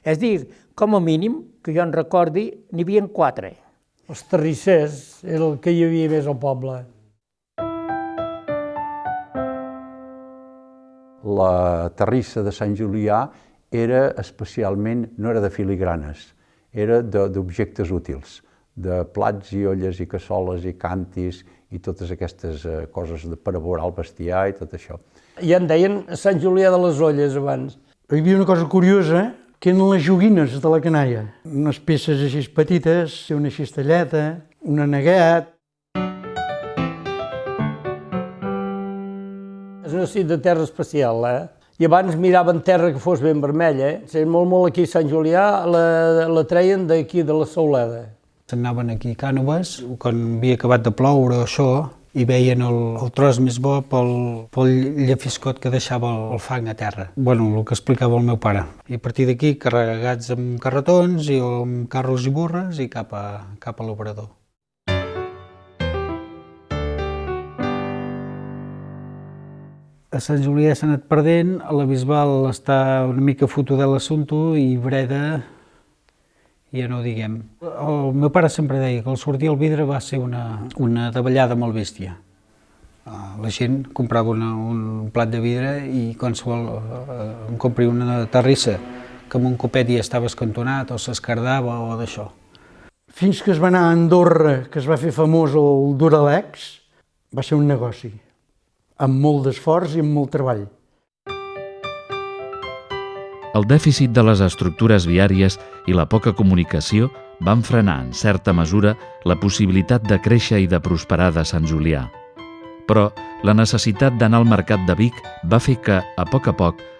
És a dir, com a mínim, que jo en recordi, n'hi havia 4. Els terrissers era el que hi havia més al poble. La terrissa de Sant Julià era especialment, no era de filigranes, era d'objectes útils, de plats i olles i cassoles i càntirs i totes aquestes coses per aborar el bestiar i tot això. Ja en deien Sant Julià de les Olles abans. Hi havia una cosa curiosa, que eren les joguines de la canalla. Unes peces així petites, una xistelleta, un aneguet. És una cita de terra especial, I abans miraven terra que fos ben vermella, Molt aquí a Sant Julià la treien d'aquí, de la Sauleda. Anaven aquí a Cànoves, quan havia acabat de ploure això, i veien el tros més bo pel llafiscot que deixava el fang a terra. Bueno, el que explicava el meu pare. I a partir d'aquí, carregats amb carretons i amb carros i burres i cap a l'obrador. A Sant Julià s'ha anat perdent, a la Bisbal està una mica fotuda l'assumpte i Breda ja no ho diguem. El meu pare sempre deia que al sortir el vidre va ser una davallada molt bèstia. La gent comprava un plat de vidre i qualsevol em compria una terrissa que amb un copet ja estava escantonat o s'escardava o d'això. Fins que es va anar a Andorra, que es va fer famós el Duralex, va ser un negoci, amb molt d'esforç i amb molt treball. El dèficit de les estructures viàries i la poca comunicació van frenar, en certa mesura, la possibilitat de créixer i de prosperar de Sant Julià. Però la necessitat d'anar al mercat de Vic va fer que, a poc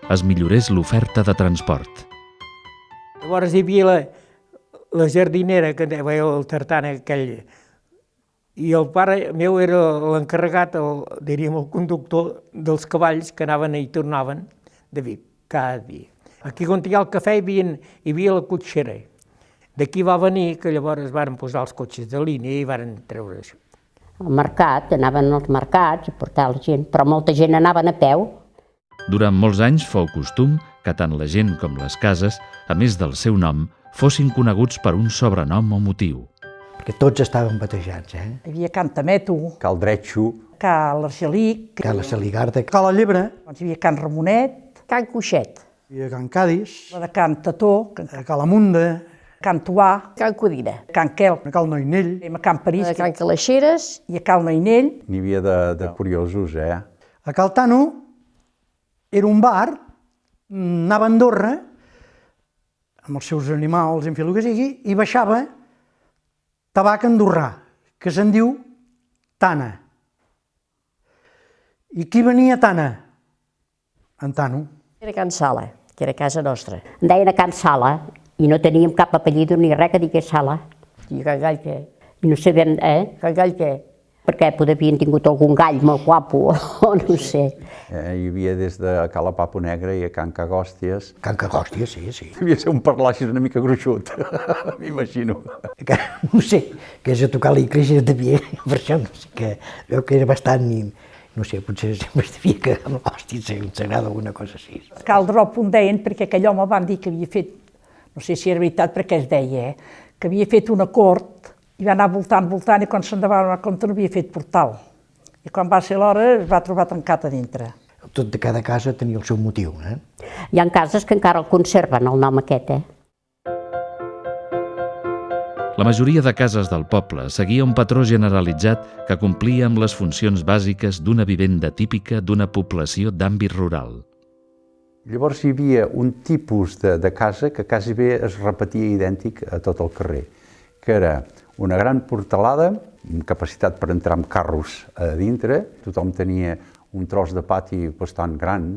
es millorés l'oferta de transport. Llavors hi havia la jardinera, que veieu el tartan aquell, i el pare meu era l'encarregat, diríem el conductor dels cavalls que anaven i tornaven de Vic cada dia. Aquí on hi ha el cafè hi havia la cotxera. D'aquí va venir que llavors varen posar els cotxes de línia i varen treure això. Al mercat, anaven als mercats a portar la gent, però molta gent anaven a peu. Durant molts anys fou costum que tant la gent com les cases, a més del seu nom, fossin coneguts per un sobrenom o motiu. Perquè tots estaven batejats, Hi havia Can Tameto, Cal Dretxo, Cal Argelic, Cal la Saligarda, Cal la Llebre, hi havia Can Ramonet, Can Coixet, hi havia Can Cadis, la de Can Tató, Cal Amunda, Can Tuà, Can Codina, Can Quel, Cal Noinell. a Can París, Can Calaixeres, i a Cal Noinell. n'hi havia de curiosos, A Cal Tano era un bar, anava a Andorra, amb els seus animals, en fi, el que sigui, i baixava tabac andorrà, que se'n diu Tana. I qui venia a Tana? En Tano. era Can Sala, que era casa nostra. Em deien a Can Sala i no teníem cap apellido ni res que digués Sala. I Can Gall què? I no sabem, Can Gall què? Perquè havien tingut algun gall molt guapo, o no sé. Hi havia des de Cala Papo Negre i a Can Cagòsties. Can Cagòsties, sí. Devia ser un parlaixis una mica gruixut, m'imagino. No sé, que és a tocar l'Iglésia devia, per això no sé, que veu que era bastant, no sé, potser sempre devia que amb l'hòstia s'agrada alguna cosa així. Cal Drop en deien perquè aquell home van dir que havia fet, no sé si era veritat perquè es deia, que havia fet una cort i va anar voltant i quan se'n va donar compte no havia fet portal. I quan va ser l'hora es va trobar tancat a dintre. Tot de cada casa tenia el seu motiu, Hi ha cases que encara el conserven, el nom aquest, La majoria de cases del poble seguia un patró generalitzat que complia amb les funcions bàsiques d'una vivenda típica d'una població d'àmbit rural. Llavors hi havia un tipus de casa que quasi bé es repetia idèntic a tot el carrer, que era una gran portalada, amb capacitat per entrar amb carros a dintre, tothom tenia un tros de pati bastant gran.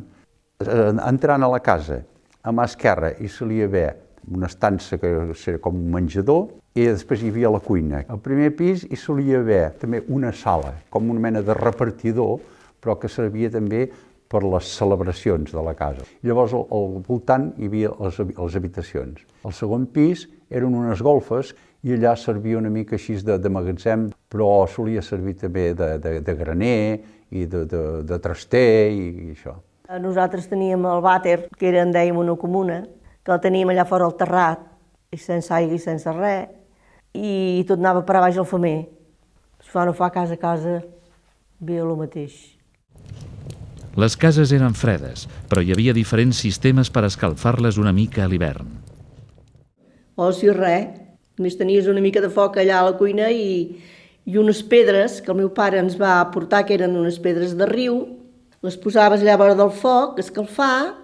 Entrant a la casa, a mà esquerra hi solia haver una estança que era com un menjador i després hi havia la cuina. Al primer pis hi solia haver també una sala, com una mena de repartidor, però que servia també per les celebracions de la casa. Llavors al voltant hi havia les habitacions. Al segon pis eren unes golfes i allà servia una mica així de magatzem, però solia servir també de graner i de traster i això. Nosaltres teníem el vàter, que era, en dèiem, una comuna, que la teníem allà fora al terrat, i sense aigua i sense res, i tot anava per a baix al femer. Es fa o no fa, casa a casa, ve el mateix. Les cases eren fredes, però hi havia diferents sistemes per escalfar-les una mica a l'hivern. O si res, només tenies una mica de foc allà a la cuina i unes pedres que el meu pare ens va portar, que eren unes pedres de riu, les posaves allà a vora del foc, a escalfar,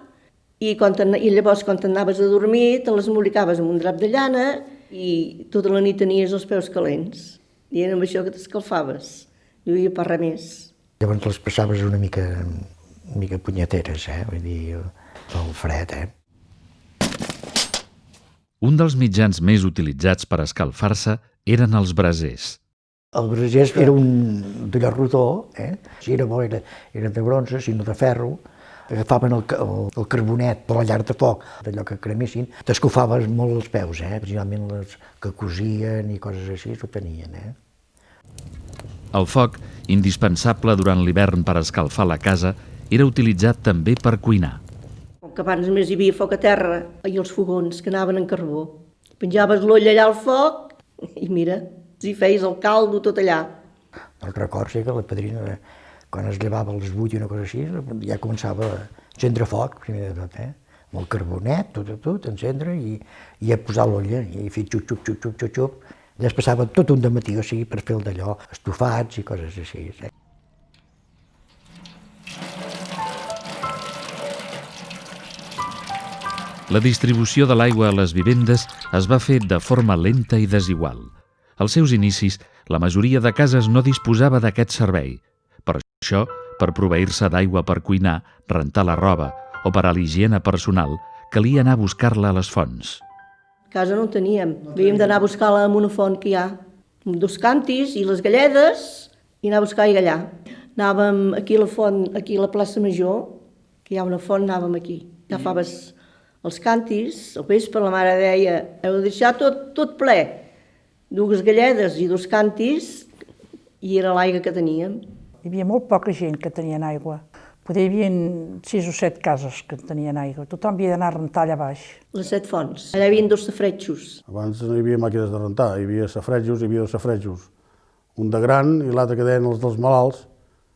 i llavors quan t'anaves a dormir te les embolicaves amb un drap de llana i tota la nit tenies els peus calents. I era amb això que t'escalfaves, no hi havia per res més. Llavors les passaves una mica punyeteres, vull dir, el fred, Un dels mitjans més utilitzats per escalfar-se eren els brasers. El braser era un d'allò rodó, si era bo era de bronze, si no de ferro. Agafaven el carbonet de la llar de foc, d'allò que cremessin, t'escofaves molt els peus, principalment les que cosien i coses així, ho tenien. El foc, indispensable durant l'hivern per escalfar la casa, era utilitzat també per cuinar. Com que abans només hi havia foc a terra i els fogons que anaven en carbó. Penjaves l'olla allà al foc i mira, si feies el caldo tot allà. El record sé que la padrina, quan es llevava a les 8 o una cosa així, ja començava a encendre foc, primer de tot, amb el carbonet, tot, encendre, i a posar l'olla, i fer xup. Ja es passava tot un dematí, o sigui, per fer el d'allò, estofats i coses així. La distribució de l'aigua a les vivendes es va fer de forma lenta i desigual. Als seus inicis, la majoria de cases no disposava d'aquest servei. Per això, per proveir-se d'aigua per cuinar, rentar la roba o per a l'higiene personal, calia anar a buscar-la a les fonts. A casa no en teníem, havíem d'anar a buscar-la en una font que hi ha, amb 2 cantis i les galledes, i anar a buscar aigua allà. Anàvem aquí a la font, aquí a la plaça Major, que hi ha una font, anàvem aquí. Agafaves els cantis, al vespre la mare deia, heu de deixar tot ple, 2 galledes i 2 cantis, i era l'aigua que teníem. Hi havia molt poca gent que tenien aigua. Poder hi havia 6 o 7 cases que tenien aigua. Tothom havia d'anar a rentar allà baix. Les 7 fonts. Allà hi havia 2 safretxos. Abans no hi havia màquines de rentar, hi havia safretjos, hi havia 2 safretjos. Un de gran i l'altre que deien els dels malalts.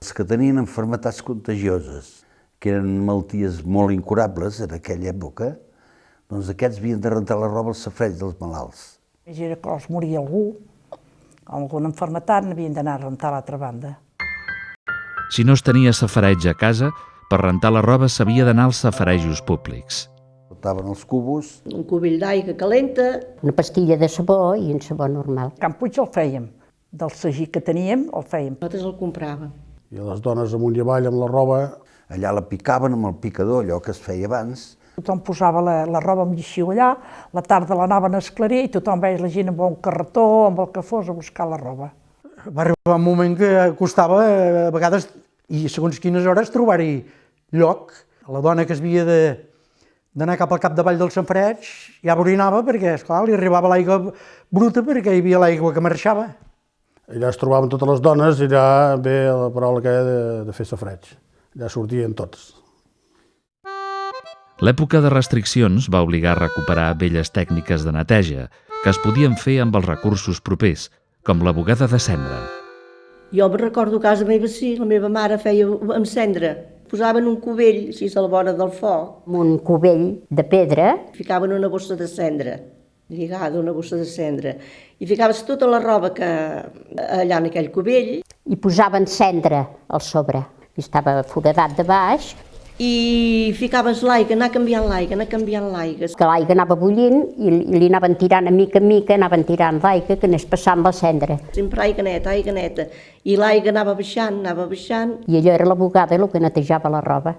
Els que tenien malalties contagioses, que eren malalties molt incurables en aquella època, doncs aquests havien de rentar la roba als safareigs dels malalts. I era que els moria algú, amb alguna malaltia, n'havien d'anar a rentar a l'altra banda. Si no es tenia safareig a casa, per rentar la roba s'havia d'anar als safarejos públics. Portaven els cubos. Un cubell d'aigua calenta. Una pastilla de sabó i un sabó normal. A Can Puig el fèiem. Del sagí que teníem, el fèiem. Nosaltres el compràvem. I les dones amunt i avall amb la roba. Allà la picaven amb el picador, allò que es feia abans. Tothom posava la roba amb lleixiu allà, la tarda l'anaven a esclarir i tothom veia la gent amb un carretó, amb el que fos, a buscar la roba. Va arribar un moment que costava, a vegades, i segons quines hores, trobar-hi lloc. La dona que es havia d'anar cap al capdavall del safareig ja borinava perquè, esclar, li arribava l'aigua bruta perquè hi havia l'aigua que marxava. Allà es trobaven totes les dones i allà ve la paraula que de fer safareig. Allà sortien tots. L'època de restriccions va obligar a recuperar velles tècniques de neteja que es podien fer amb els recursos propers, com la bugada de cendra. Jo me'n recordo a casa meva, sí, la meva mare feia amb cendra. Posaven un cubell, així a la vora del foc. Un cubell de pedra. Ficaven una bossa de cendra, lligada una bossa de cendra. I ficaves tota la roba allà en aquell cubell. I posaven cendra al sobre, que estava foradat de baix. I ficaves l'aigua, anar canviant l'aigua. Que l'aigua anava bullint i li anaven tirant a mica, anaven tirant l'aigua que anés passant la cendra. Sempre aigua neta. I l'aigua anava baixant. I allò era la bugada, el que netejava la roba.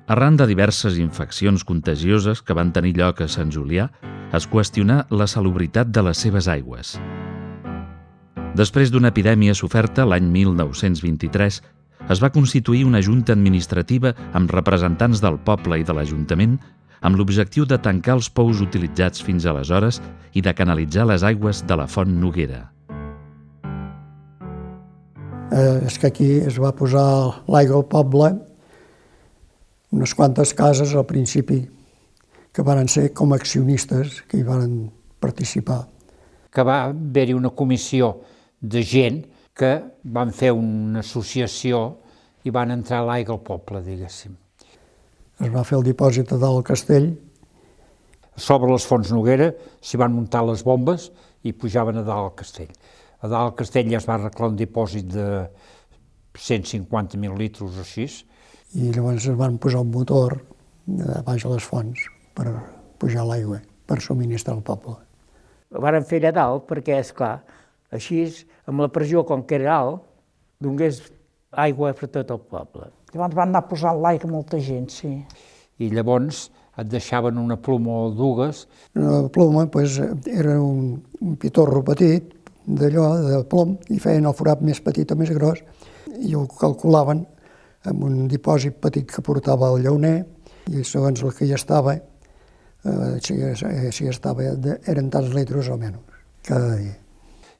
Arran de diverses infeccions contagioses que van tenir lloc a Sant Julià, es qüestionà la salubritat de les seves aigües. Després d'una epidèmia soferta l'any 1923, es va constituir una junta administrativa amb representants del poble i de l'Ajuntament amb l'objectiu de tancar els pous utilitzats fins aleshores i de canalitzar les aigües de la Font Noguera. És que aquí es va posar l'aigua al poble, unes quantes cases al principi, que varen ser com accionistes, que hi varen participar. Que va haver-hi una comissió de gent que van fer una associació i van entrar l'aigua al poble, diguéssim. Es va fer el dipòsit a dalt al castell. Sobre les fonts Noguera s'hi van muntar les bombes i pujaven a dalt al castell. A dalt al castell ja es va arreglar un dipòsit de 150.000 litres o així. I llavors es van posar un motor a baix a les fonts per pujar l'aigua, per subministrar el poble. Ho varen fer allà dalt perquè, esclar, així, amb la pressió com que era alt, donés aigua per tot el poble. Llavors van anar posant l'aigua molta gent, sí. I llavors et deixaven una ploma o dues. La ploma era un pitorro petit, d'allò, de plom, i feien el forat més petit o més gros, i ho calculaven amb un dipòsit petit que portava el llauner, i segons el que hi estava, si estava, eren tants litres o menys cada dia.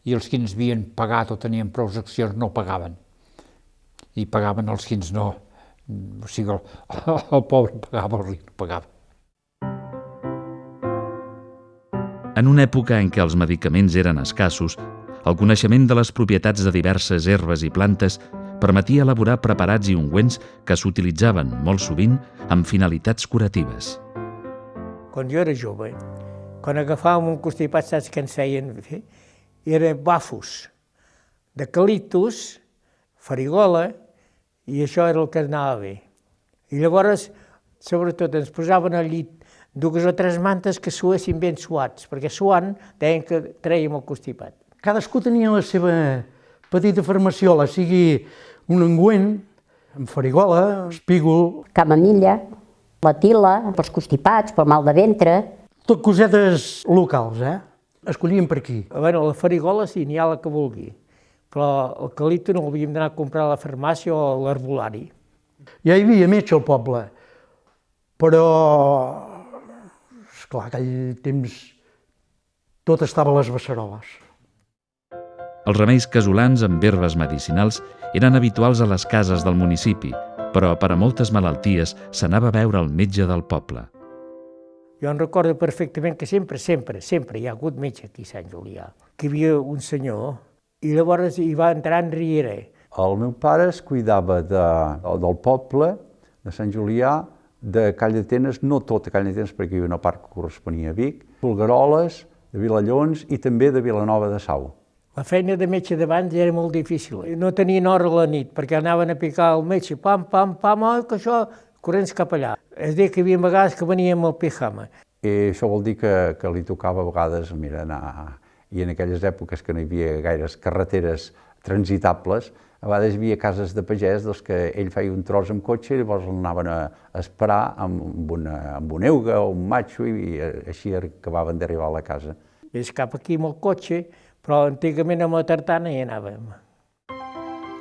I els que ens havien pagat o tenien prou accions no pagaven. I pagaven els que no. O sigui, el pobre pagava, el ric no pagava. En una època en què els medicaments eren escassos, el coneixement de les propietats de diverses herbes i plantes permetia elaborar preparats i ungüents que s'utilitzaven molt sovint amb finalitats curatives. Quan jo era jove, quan agafàvem un constipat, saps què ens feien fer? Eren bafos d'eucaliptus, farigola, i això era el que anava bé. I llavors, sobretot, ens posaven al llit 2 o 3 mantes que suessin ben suats, perquè suant deien que trèiem el constipat. Cadascú tenia la seva petita farmaciola, sigui un ungüent, amb farigola, espígol... Camamilla, la tila, pels constipats, pel mal de ventre... Tot cosetes locals, Escollíem per aquí. Bueno, la farigola sí, n'hi ha la que vulgui, però el eucalipte no l'havíem d'anar a comprar a la farmàcia o a l'herbolari. Ja hi havia metge al poble, però, esclar, aquell temps tot estava a les beceroles. Els remeis casolans amb herbes medicinals eren habituals a les cases del municipi, però per a moltes malalties s'anava a veure el metge del poble. Jo em recordo perfectament que sempre hi ha hagut metge aquí a Sant Julià, que hi havia un senyor i llavors hi va entrar en Riera. El meu pare es cuidava del poble, de Sant Julià, de Calldetenes, no tot a Calldetenes perquè hi havia una part que corresponia a Vic, Folgueroles, de Vilallons i també de Vilanova de Sau. La feina de metge d'abans era molt difícil. No tenien hora a la nit perquè anaven a picar el metge, pam, pam, pam, que això, corrents cap allà. És dir, que hi havia vegades que veníem amb el pijama. I això vol dir que li tocava a vegades, mira, anar... I en aquelles èpoques que no hi havia gaires carreteres transitables, a vegades hi havia cases de pagès doncs, que ell feia un tros amb cotxe i llavors l'anaven a esperar amb una euga o un matxo i així acabaven d'arribar a la casa. És cap aquí amb el cotxe, però antigament amb la tartana hi anàvem.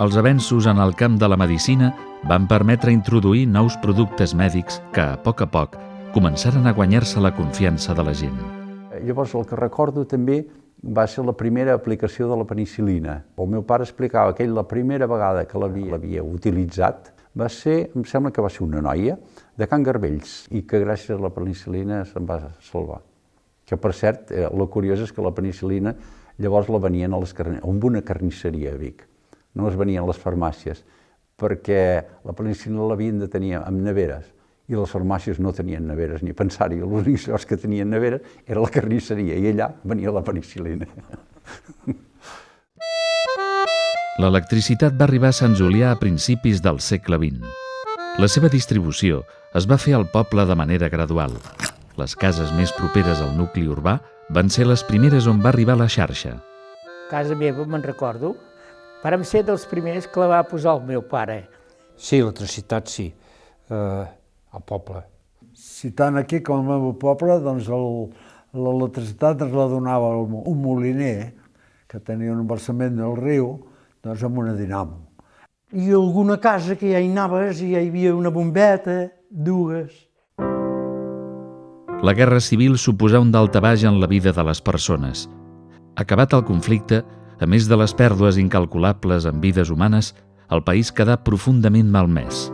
Els avenços en el camp de la medicina van permetre introduir nous productes mèdics que, a poc, començaren a guanyar-se la confiança de la gent. Llavors, el que recordo també va ser la primera aplicació de la penicil·lina. El meu pare explicava que ell la primera vegada que l'havia utilitzat va ser, em sembla que va ser una noia, de Can Garbells, i que gràcies a la penicil·lina se'n va salvar. Que, per cert, el curiós és que la penicil·lina llavors la venien a una carnisseria a Vic. No es venien a les farmàcies, perquè la penicil·lina l'havien de tenir amb neveres, i les farmàcies no tenien neveres ni pensar-hi. L'únic llocs que tenien neveres era la carnisseria, i allà venia la penicil·lina. L'electricitat va arribar a Sant Julià a principis del segle XX. La seva distribució es va fer al poble de manera gradual. Les cases més properes al nucli urbà van ser les primeres on va arribar la xarxa. A casa meva, me'n recordo, vàrem ser dels primers que la va posar el meu pare. Sí, l'electricitat sí, al poble. Si tant aquí com al meu poble, doncs l'electricitat ens la donava un moliner que tenia un embalsament del riu, doncs amb una dinamo. I alguna casa que ja hi anaves i ja hi havia una bombeta, 2... La Guerra Civil suposà un daltabaix en la vida de les persones. Acabat el conflicte, a més de les pèrdues incalculables en vides humanes, el país quedà profundament malmès.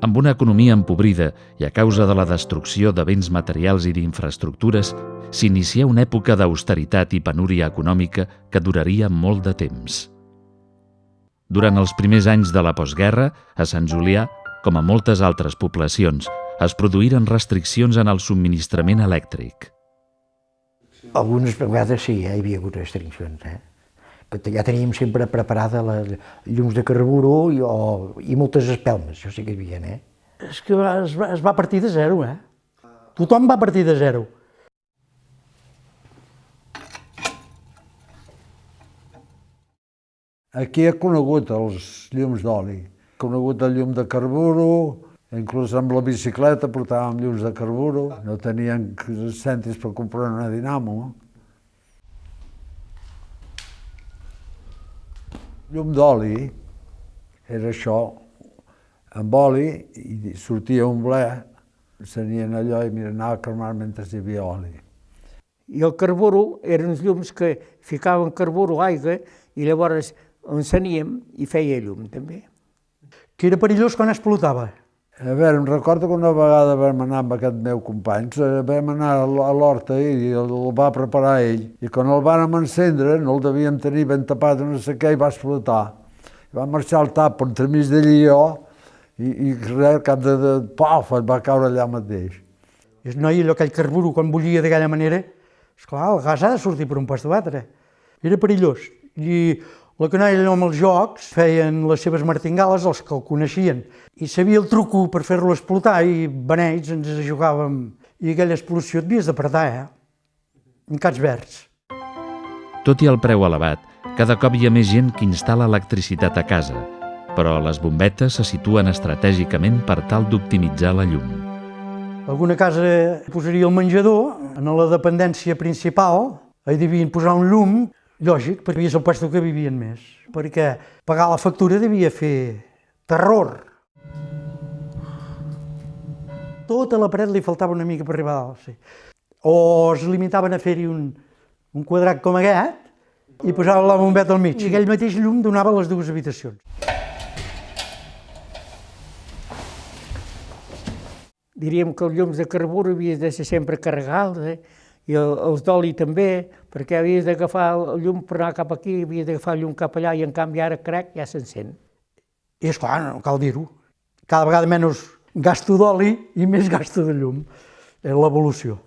Amb una economia empobrida i a causa de la destrucció de béns materials i d'infraestructures, s'inicia una època d'austeritat i penúria econòmica que duraria molt de temps. Durant els primers anys de la postguerra, a Sant Julià, com a moltes altres poblacions, es produïren restriccions en el subministrament elèctric. Algunes vegades sí, hi havia hagut restriccions. Ja teníem sempre preparada les llums de carburo i moltes espelmes, això sí que hi havia. És que es va partir de zero, Tothom va partir de zero. Aquí he conegut els llums d'oli, he conegut el llum de carburo, inclús amb la bicicleta portàvem llums de carburo, no tenien cèntims per comprar una dinamo. Llum d'oli era això, amb oli, i sortia un ble, encenien allò i anava a cremar mentre hi havia oli. I el carburo eren uns llums que ficaven carburo a l'aigua i llavors enceníem i feia llum també. Que era perillós quan explotava. A veure, em recordo que una vegada vam anar amb aquest meu company, vam anar a l'horta i el va preparar ell, i quan el vàrem encendre, no el devíem tenir ben tapat, no sé què, i va explotar. Va marxar el tap per entremig d'ell i jo, i res, cap de paf, va caure allà mateix. I noi, allò, aquell carburo, quan bullia d'aquella manera, esclar, el gas ha de sortir per un pas o altre. Era perillós. I la canalla amb els jocs feien les seves martingales, els que el coneixien, i sabia el truco per fer-lo explotar, i beneix ens jugàvem. I aquella explosió et havies d'apartar, en cats verds. Tot i el preu elevat, cada cop hi ha més gent que instal·la electricitat a casa, però les bombetes se situen estratègicament per tal d'optimitzar la llum. Alguna casa posaria el menjador, en la dependència principal, hi devien posar un llum, lògic, perquè és el lloc que vivien més, perquè pagar la factura devia fer terror. Tota la paret li faltava una mica per arribar a dalt, sí. O es limitaven a fer-hi un quadrat com aquest i posaven la bombeta al mig. I aquell mateix llum donava les dues habitacions. Diríem que els llums de carburo havies de ser sempre carregats, i els d'oli també, perquè havies d'agafar el llum per anar cap aquí, havies d'agafar el llum cap allà, i en canvi ara crec ja s'encén. I esclar, no cal dir-ho, cada vegada menys gasto d'oli i més gasto de llum. És l'evolució.